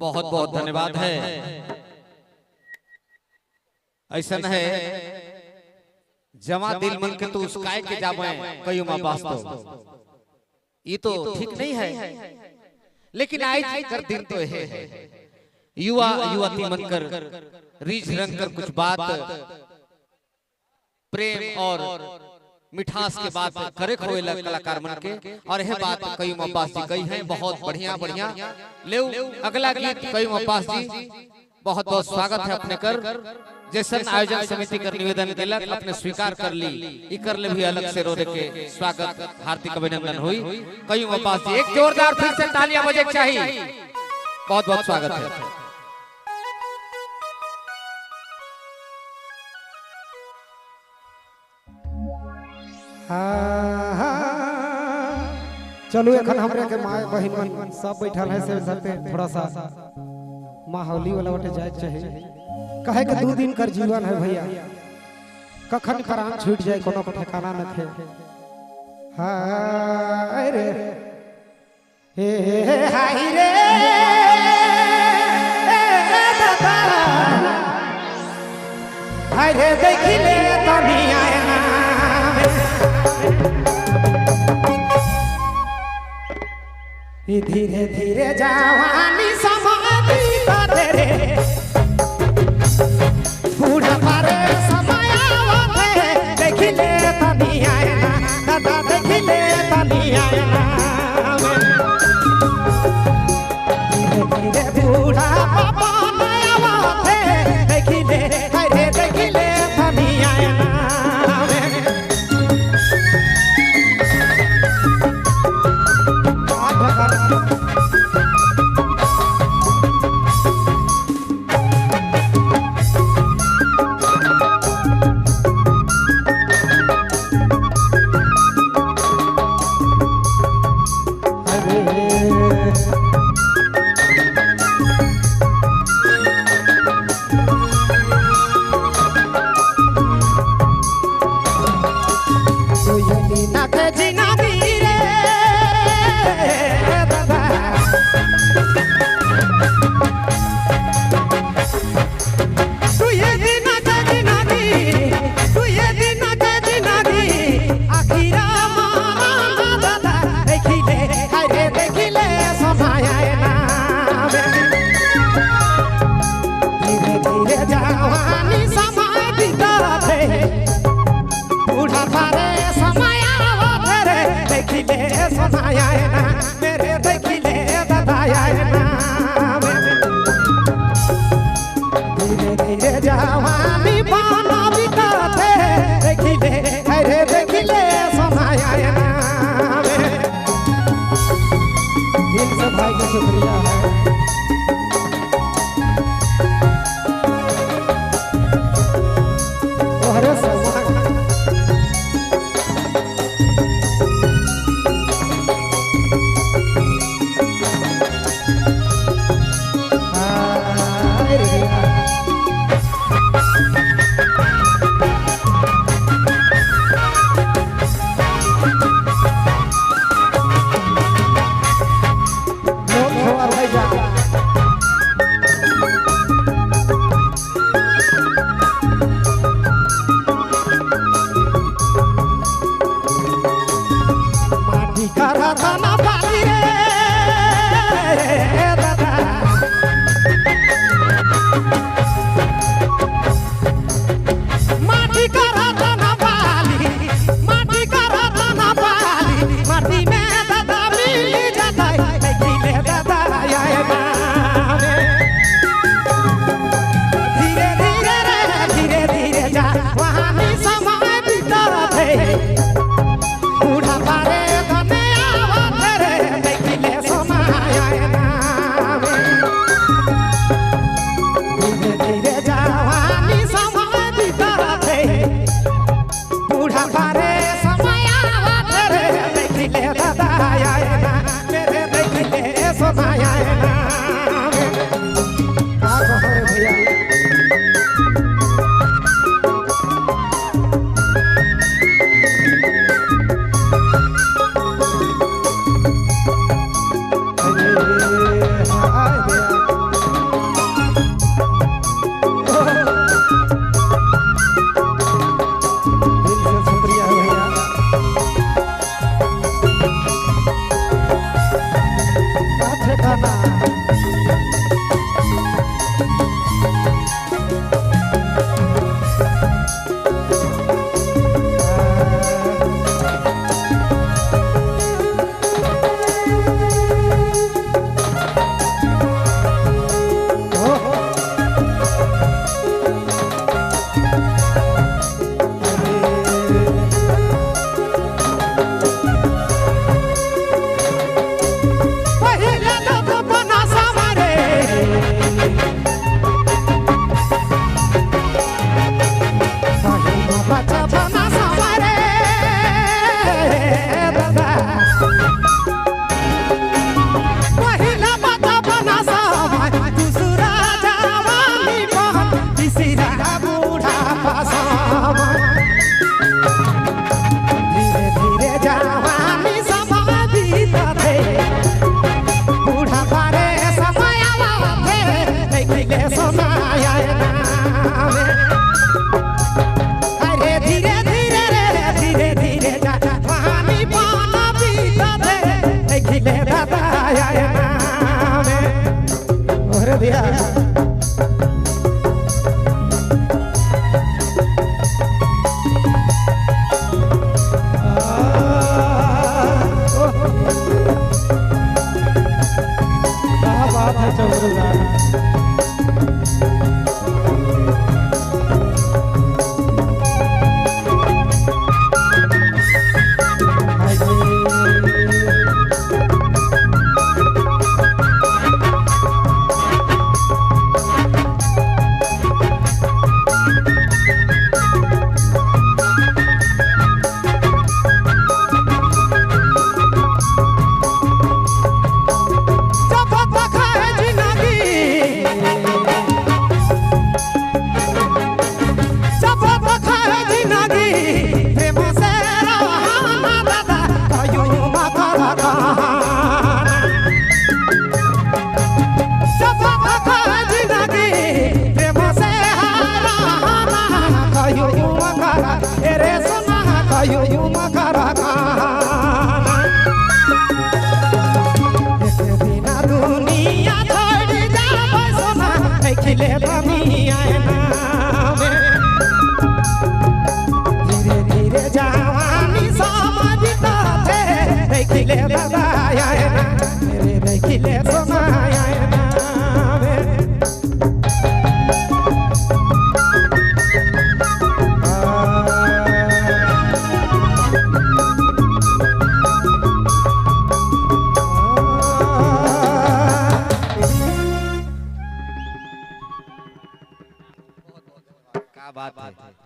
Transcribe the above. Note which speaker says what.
Speaker 1: बहुत बहुत धन्यवाद है। ऐसा है जमा दिल मन के तो उसकाए के जावे कई मां वास्तव ये तो ठीक नहीं है, लेकिन आज कर दिन तो है युवा युवती मनकर रीझ रंग कर कुछ बात प्रेम और मिठास के बात करे खोए कलाकार मन के, और यह बात कई अब्बास जी कही है। बहुत बढ़िया बढ़िया ले अगला गीत कई अब्बास जी बहुत बहुत स्वागत है अपने कर जैसन आयोजन समिति कर निवेदन केलक अपने स्वीकार कर ली इकर ले भी अलग से रोरे के स्वागत हार्दिक अभिनंदन हुई। कई अब्बास जी एक जोरदार फिर से तालियां बजे चाहिए। बहुत बहुत स्वागत है।
Speaker 2: चलो एखन हमरे के माय बहिन मन सब बैठल है से धरते थोड़ा सा माहौली वाला बटे जाए चाहिए। कहे के 2 दिन कर जीवन है भैया, कखन प्राण छूट जाए कोनो को ठिकाना न थे। हाय रे हे हाय रे हाय रे देखिले तनी आए धीरे धीरे जवानी समाधि रे बूढ़ा पारे समय आवते देखिले तनी आया दादा देखिले तनी आया धीरे धीरे बूढ़ा पापा नया आवते देखिले हरे देखिले तनी आया मेरे देखिले धीरे धीरे जवानी पाना बिताते देखिले हरे देखिले समाया दिल से भाई का शुक्रिया है। भैया
Speaker 1: क्या बात है।